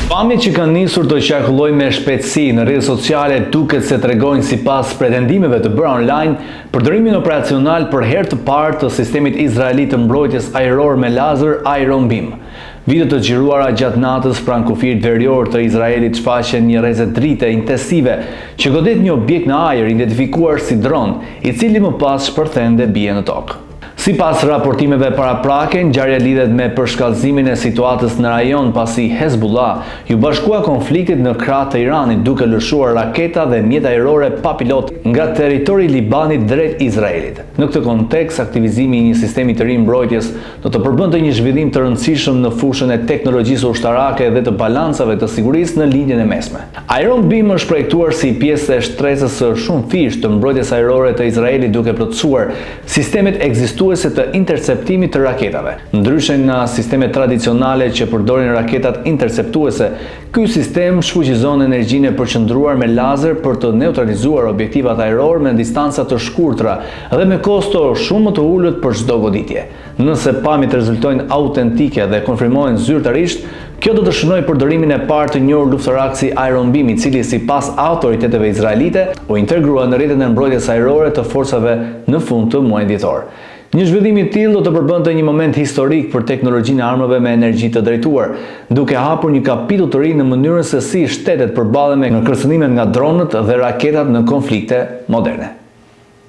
Pamjet që kanë nisur të qarkullojnë me shpejtësi në rrjetet sociale duket se tregojnë sipas pretendimeve të bëra online përdorimin operacional për herë të parë të sistemit izraelit të mbrojtjes ajror me lazer Iron Beam. Videot të xhiruara gjatë natës pranë kufirit verior të Izraelit shfaqen një rrezet drite intensive që godet një objekt në ajër identifikuar si dron, i cili më pas shpërthen dhe bie në tokë. Sipas raportimeve paraprake, ngjarja lidhet me përshkallëzimin e situatës në rajon pasi Hezbollah ju bashkua konfliktit në krah të Iranit duke lëshuar raketa dhe mjet ajrore pa pilot nga territori i Libanit drejt Izraelit. Në këtë kontekst, aktivizimi i një sistemi të ri mbrojtjes do të përbënte një zhvillim të rëndësishëm në fushën e teknologjisë ushtarake dhe të balancave të sigurisë në linjën e mesme. Iron Beam është projektuar si pjesë e shtresës së shumëfishtë të mbrojtjes ajrore të Izraelit duke plotësuar sistemet ekzistuese të interceptimit të raketave. Ndryshe nga sistemet tradicionale që përdorin raketat interceptuese, ky sistem shfuqizon energjinë e përqendruar me lazer për të neutralizuar objektivat ajror me distanca të shkurtra dhe me kosto shumë më të ulët për çdo goditje. Nëse pamjet rezultojnë autentike dhe konfirmohen zyrtarisht, kjo do të shënojë përdorimin e parë të njohur luftërak si Iron Beam, i cili sipas autoriteteve izraelite u integrua në rrjetet e mbrojtjes ajrore të forcave në fund të muajit dhjetor. Një zhvillim i tillë do të përbënte një moment historik për teknologjinë e armëve me energji të drejtuar, duke hapur një kapitull të ri në mënyrën se si shtetet përballen me kërcënimet nga dronët dhe raketat në konflikte moderne.